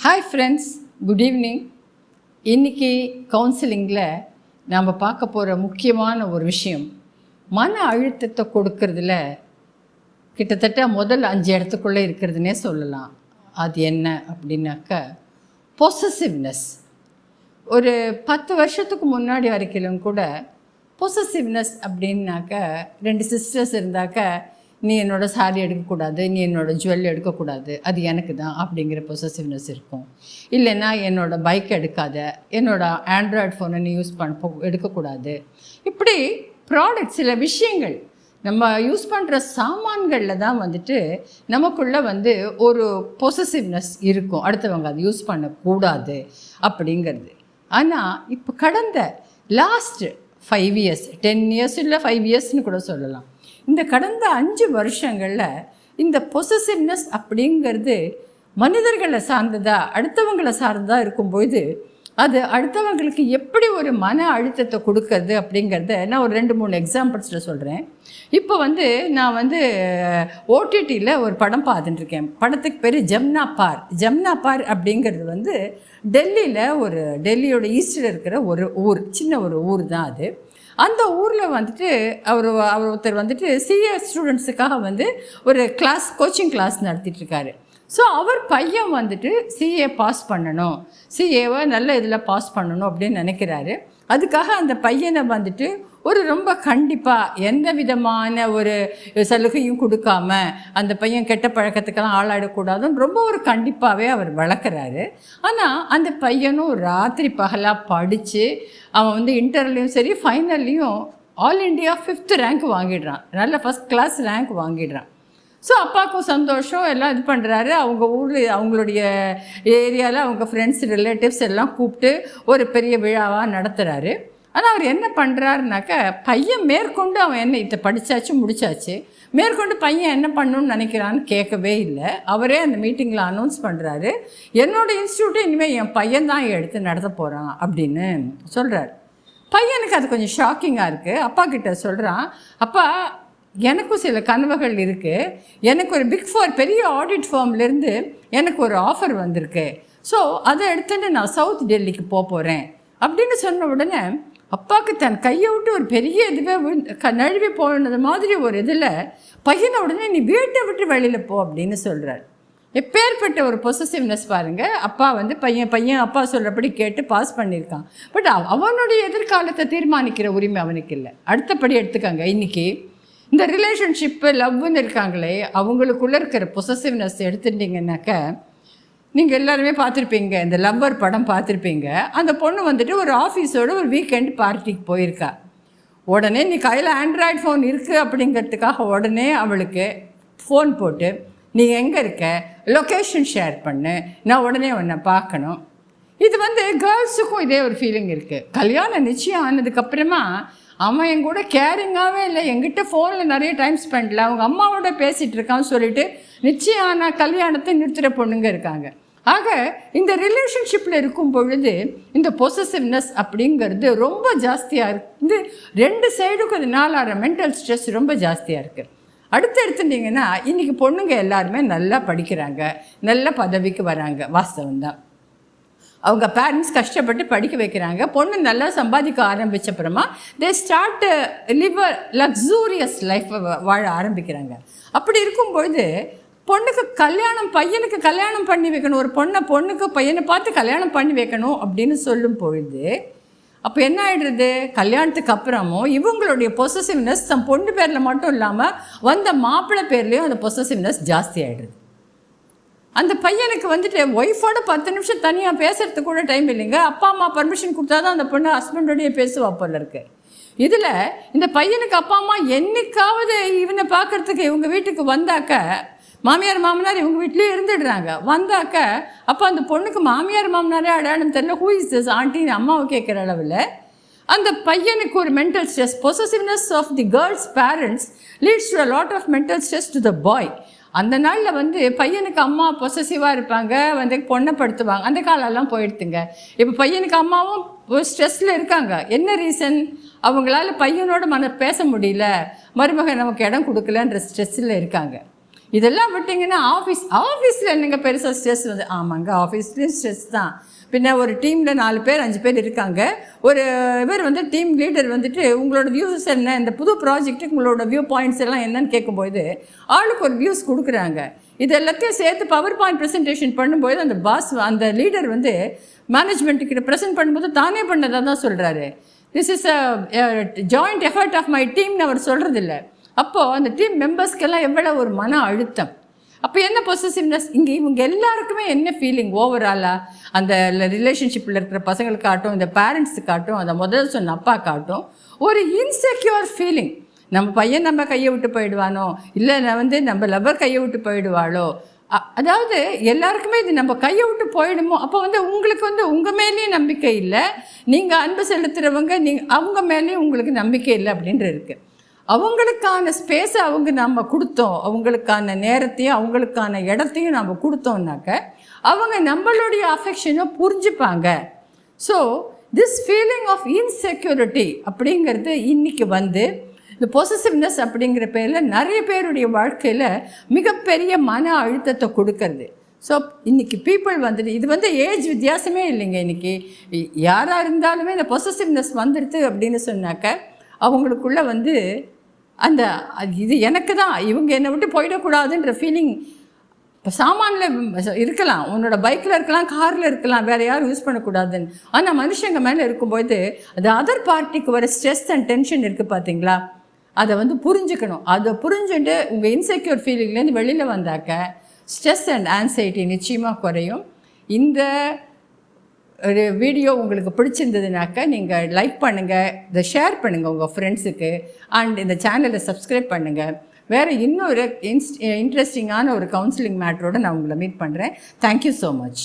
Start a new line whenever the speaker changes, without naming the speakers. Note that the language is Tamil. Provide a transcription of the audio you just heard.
Hi friends, good evening. இன்றைக்கி கவுன்சிலிங்கில் நாம் பார்க்க போகிற முக்கியமான ஒரு விஷயம், மன அழுத்தத்தை கொடுக்கறதுல கிட்டத்தட்ட முதல் 5 இடத்துக்குள்ளே இருக்கிறதுனே சொல்லலாம். அது என்ன அப்படின்னாக்க பொசசிவ்னஸ். ஒரு 10 வருஷத்துக்கு முன்னாடி வரைக்கும் கூட பொசசிவ்னஸ் அப்படின்னாக்க 2 சிஸ்டர்ஸ் இருந்தாக்க, நீ என்னோடய சாரி எடுக்கக்கூடாது, நீ என்னோடய ஜுவல் எடுக்கக்கூடாது, அது எனக்கு தான் அப்படிங்கிற பொசசிவ்னஸ் இருக்கும். இல்லைன்னா என்னோடய பைக் எடுக்காத, என்னோடய ஆண்ட்ராய்டு ஃபோனை நீ யூஸ் எடுக்கக்கூடாது. இப்படி ப்ராடக்ட் சில விஷயங்கள் நம்ம யூஸ் பண்ணுற சாமான்களில் தான் நமக்குள்ளே ஒரு பொசசிவ்னஸ் இருக்கும், அடுத்தவங்க அதை யூஸ் பண்ணக்கூடாது அப்படிங்கிறது. ஆனால் இப்போ கடந்த லாஸ்ட் 5 இயர்ஸ், 10 இயர்ஸ் இல்லை 5 இயர்ஸ்னு கூட சொல்லலாம், இந்த கடந்த 5 வருஷங்களில் இந்த பொசசிவ்னஸ் அப்படிங்கிறது மனிதர்களை சார்ந்ததா அடுத்தவங்களை சார்ந்ததா இருக்கும்பொழுது அது அடுத்தவங்களுக்கு எப்படி ஒரு மன அழுத்தத்தை கொடுக்கறது அப்படிங்கிறத நான் ஒரு 2-3 எக்ஸாம்பிள்ஸில் சொல்கிறேன். இப்போ நான் ஓடிடியில் ஒரு படம் பார்த்துட்டுருக்கேன். படத்துக்கு பேர் ஜம்னா பார் அப்படிங்கிறது டெல்லியோட ஈஸ்டில் இருக்கிற ஒரு ஊர், சின்ன ஒரு ஊர் தான் அது. அந்த ஊரில் ஒருத்தர் சிஏ ஸ்டூடெண்ட்ஸுக்காக ஒரு கோச்சிங் கிளாஸ் நடத்திட்டுருக்காரு. ஸோ அவர் பையன் சிஏ பாஸ் பண்ணணும், சிஏவை நல்ல இதில் பாஸ் பண்ணணும் அப்படின்னு நினைக்கிறாரு. அதுக்காக அந்த பையனை ஒரு ரொம்ப கண்டிப்பாக எந்த விதமான ஒரு சலுகையும் கொடுக்காம அந்த பையன் கெட்ட பழக்கத்துக்கெல்லாம் ஆளாடக்கூடாதுன்னு ரொம்ப ஒரு கண்டிப்பாகவே அவர் வளர்க்குறாரு. ஆனால் அந்த பையனும் ராத்திரி பகலாக படித்து அவன் இன்டர்லையும் சரி ஃபைனல்லையும் ஆல் இண்டியா 5th ரேங்க் வாங்கிடுறான், நல்ல ஃபஸ்ட் கிளாஸ் ரேங்க் வாங்கிடுறான். ஸோ அப்பாவுக்கும் சந்தோஷம், எல்லாம் இது பண்ணுறாரு. அவங்க அவங்களுடைய ஏரியாவில் அவங்க ஃப்ரெண்ட்ஸ் ரிலேட்டிவ்ஸ் எல்லாம் கூப்பிட்டு ஒரு பெரிய விழாவாக நடத்துகிறாரு. ஆனால் அவர் என்ன பண்ணுறாருனாக்க, பையன் மேற்கொண்டு அவன் என்ன இதை படித்தாச்சு முடித்தாச்சு, மேற்கொண்டு பையன் என்ன பண்ணணும்னு நினைக்கிறான்னு கேட்கவே இல்லை. அவரே அந்த மீட்டிங்கில் அனௌன்ஸ் பண்ணுறாரு, என்னோடய இன்ஸ்டியூட்டை இனிமேல் என் பையன் தான் எடுத்து நடத்த போகிறான் அப்படின்னு சொல்கிறார். பையனுக்கு அது கொஞ்சம் ஷாக்கிங்காக இருக்குது. அப்பா கிட்ட சொல்கிறான், அப்பா எனக்கும் சில கனவுகள் இருக்குது, எனக்கு ஒரு Big 4 பெரிய ஆடிட் ஃபார்ம்லேருந்து எனக்கு ஒரு ஆஃபர் வந்திருக்கு, ஸோ அதை எடுத்துகிட்டு நான் சவுத் டெல்லிக்கு போகிறேன் அப்படின்னு சொன்ன உடனே அப்பாவுக்கு தன் கையை விட்டு ஒரு பெரிய இதுவே நழுவி போனது மாதிரி ஒரு இதில் பையனை உடனே நீ வீட்டை விட்டு வெளியில் போ அப்படின்னு சொல்கிறார். எப்பேற்பட்ட ஒரு பொசசிவ்னஸ் பாருங்கள். அப்பா பையன் அப்பா சொல்கிறபடி கேட்டு பாஸ் பண்ணியிருக்கான். பட் அவனுடைய எதிர்காலத்தை தீர்மானிக்கிற உரிமை அவனுக்கு இல்லை. அடுத்தபடி எடுத்துக்காங்க, இன்றைக்கி இந்த ரிலேஷன்ஷிப்பு லவ்னு இருக்காங்களே, அவங்களுக்குள்ளே இருக்கிற பொசசிவ்னஸ் எடுத்துட்டிங்கன்னாக்க, நீங்கள் எல்லாருமே பார்த்துருப்பீங்க, இந்த லவ்வர் படம் பார்த்துருப்பீங்க. அந்த பொண்ணு ஒரு ஆஃபீஸோட ஒரு வீக்கெண்ட் பார்ட்டிக்கு போயிருக்கா. உடனே நீ கையில் ஆண்ட்ராய்டு ஃபோன் இருக்குது அப்படிங்கிறதுக்காக உடனே அவளுக்கு ஃபோன் போட்டு, நீ எங்கே இருக்க, லொக்கேஷன் ஷேர் பண்ணு, நான் உடனே உன்னை பார்க்கணும். இது கேர்ள்ஸுக்கும் இதே ஒரு ஃபீலிங் இருக்குது. கல்யாணம் நிச்சயம் ஆனதுக்கப்புறமா அவன் என் கூட கேரிங்காகவே இல்லை, என்கிட்ட ஃபோனில் நிறைய டைம் ஸ்பெண்டில் அவங்க அம்மாவோட பேசிகிட்டு இருக்கான்னு சொல்லிட்டு நிச்சயம் ஆனால் கல்யாணத்தை நிறுத்துகிற பொண்ணுங்க இருக்காங்க. ஆக இந்த ரிலேஷன்ஷிப்பில் இருக்கும் பொழுது இந்த பொசசிவ்னஸ் அப்படிங்கிறது ரொம்ப ஜாஸ்தியாக இருக்குது. 2 சைடுக்கும் இதனால் மென்டல் ஸ்ட்ரெஸ் ரொம்ப ஜாஸ்தியாக இருக்குது. அடுத்து எடுத்துட்டிங்கன்னா, இன்றைக்கி பொண்ணுங்க எல்லாருமே நல்லா படிக்கிறாங்க, நல்ல பதவிக்கு வராங்க, வாஸ்தவம் தான். அவங்க பேரண்ட்ஸ் கஷ்டப்பட்டு படிக்க வைக்கிறாங்க. பொண்ணு நல்லா சம்பாதிக்க ஆரம்பித்தப்புறமா they start live a luxurious லைஃப்பை வாழ ஆரம்பிக்கிறாங்க. அப்படி இருக்கும்பொழுது பையனுக்கு கல்யாணம் பண்ணி வைக்கணும், ஒரு பொண்ணுக்கு பையனை பார்த்து கல்யாணம் பண்ணி வைக்கணும் அப்படின்னு சொல்லும் பொழுது அப்போ என்ன ஆகிடுறது, கல்யாணத்துக்கு அப்புறமும் இவங்களுடைய பொசசிவ்னஸ் தன் பொண்ணு பேரில் மட்டும் இல்லாமல் வந்த மாப்பிள்ளை பேர்லேயும் அந்த பொசசிவ்னஸ் ஜாஸ்தி ஆகிடுது. அந்த பையனுக்கு ஒய்ஃபோட 10 நிமிஷம் தனியாக பேசுகிறதுக்கு கூட டைம் இல்லைங்க. அப்பா அம்மா பர்மிஷன் கொடுத்தா தான் அந்த பொண்ணு ஹஸ்பண்டோடையே பேசுவா போல இருக்கு. இதில் இந்த பையனுக்கு அப்பா அம்மா என்னைக்காவது இவனை பார்க்குறதுக்கு இவங்க வீட்டுக்கு வந்தாக்க, மாமியார் மாமனார் இவங்க வீட்லேயே இருந்துடுறாங்க, வந்தாக்க அப்போ அந்த பொண்ணுக்கு மாமியார் மாமனாரே அடையாளம் தெரியல, ஹூ இஸ் திஸ் ஆண்டின்னு அம்மாவை கேட்குற அளவில் அந்த பையனுக்கு ஒரு mental stress. Possessiveness of the girls parents leads to a lot of mental stress to the boy. அந்த நாளில் பையனுக்கு அம்மா பொசசிவாக இருப்பாங்க, பொண்ணை படுத்துவாங்க. அந்த காலெல்லாம் போயிடுத்துங்க. இப்போ பையனுக்கு அம்மாவும் ஸ்ட்ரெஸ்ஸில் இருக்காங்க. என்ன ரீசன், அவங்களால பையனோட பேச முடியல, மருமகன் நமக்கு இடம் கொடுக்கலன்ற ஸ்ட்ரெஸ்ஸில் இருக்காங்க. இதெல்லாம் விட்டிங்கன்னா ஆஃபீஸில் என்னங்க பெருசாக ஸ்ட்ரெஸ் வந்து, ஆமாங்க ஆஃபீஸ்லேயும் ஸ்ட்ரெஸ் தான். பின்ன ஒரு டீமில் 4 பேர் 5 பேர் இருக்காங்க. ஒரு இவர் வந்து டீம் லீடர் வந்துட்டு உங்களோட வியூஸ் என்ன, இந்த புது ப்ராஜெக்ட்டுக்கு உங்களோட வியூ பாயிண்ட்ஸ் எல்லாம் என்னன்னு கேட்கும்போது ஆளுக்கு ஒரு வியூஸ் கொடுக்குறாங்க. இது எல்லாத்தையும் சேர்த்து பவர் பாயிண்ட் ப்ரெசன்டேஷன் பண்ணும்போது அந்த அந்த லீடர் வந்து மேனேஜ்மெண்ட்டுக்கிட்ட ப்ரெசென்ட் பண்ணும்போது தானே பண்ணதாக தான் சொல்கிறாரு. This is a joint effort of my டீம்னு அவர் சொல்கிறதில்ல. அப்போது அந்த டீம் மெம்பர்ஸ்க்கெல்லாம் எவ்வளோ ஒரு மன அழுத்தம். அப்போ என்ன பொசசிவ்னஸ் இங்கே இவங்க எல்லாருக்குமே என்ன ஃபீலிங் ஓவராலாக அந்த ரிலேஷன்ஷிப்பில் இருக்கிற பசங்களுக்காட்டும் இந்த பேரண்ட்ஸுக்காட்டும் அந்த முதல் சொன்ன அப்பாக்காட்டும் ஒரு இன்செக்யூர் ஃபீலிங். நம்ம பையன் நம்ம கையை விட்டு போயிடுவானோ, இல்லை நம்ம லவர் கையை விட்டு போயிடுவாளோ, அதாவது எல்லாருக்குமே இது நம்ம கையை விட்டு போயிடுமோ. அப்போ உங்களுக்கு உங்கள் மேலேயும் நம்பிக்கை இல்லை, நீங்கள் அன்பு செலுத்துகிறவங்க அவங்க மேலேயும் உங்களுக்கு நம்பிக்கை இல்லை அப்படின்ற இருக்குது. அவங்களுக்கான ஸ்பேஸை நம்ம கொடுத்தோம், அவங்களுக்கான நேரத்தையும் அவங்களுக்கான இடத்தையும் நம்ம கொடுத்தோம்னாக்க அவங்க நம்மளுடைய அஃபெக்ஷனை புரிஞ்சுப்பாங்க. So this feeling of insecurity அப்படிங்கிறது இன்றைக்கி இந்த பொசசிவ்னஸ் அப்படிங்கிற பேரில் நிறைய பேருடைய வாழ்க்கையில் மிகப்பெரிய மன அழுத்தத்தை கொடுக்கறது. ஸோ இன்றைக்கி பீப்புள் இது ஏஜ் வித்தியாசமே இல்லைங்க. இன்றைக்கி யாராக இருந்தாலுமே இந்த பொசசிவ்னஸ் வந்துடுது அப்படின்னு சொன்னாக்க அவங்களுக்குள்ள அந்த இது எனக்கு தான், இவங்க என்னை விட்டு போயிடக்கூடாதுன்ற ஃபீலிங். இப்போ சாமானில் இருக்கலாம், உன்னோட பைக்கில் இருக்கலாம், காரில் இருக்கலாம், வேறு யாரும் யூஸ் பண்ணக்கூடாதுன்னு. ஆனால் மனுஷங்க மேலே இருக்கும்போது அது அதர் பார்ட்டிக்கு வர ஸ்ட்ரெஸ் அண்ட் டென்ஷன் இருக்குது பார்த்தீங்களா, அதை புரிஞ்சுக்கணும். அதை புரிஞ்சுட்டு உங்கள் இன்செக்யூர் ஃபீலிங்லேருந்து வெளியில் வந்தாக்க ஸ்ட்ரெஸ் அண்ட் ஆன்சைட்டி நிச்சயமாக குறையும். இந்த ஒரு வீடியோ உங்களுக்கு பிடிச்சிருந்ததுனாக்கா நீங்கள் லைக் பண்ணுங்கள், இதை ஷேர் பண்ணுங்கள் உங்கள் ஃப்ரெண்ட்ஸுக்கு, அண்ட் இந்த சேனலை சப்ஸ்கிரைப் பண்ணுங்கள். வேறு இன்னொரு இன்ட்ரெஸ்டிங்கான ஒரு கவுன்சிலிங் மேட்டரோடு நான் உங்களை மீட் பண்ணுறேன். Thank you so much.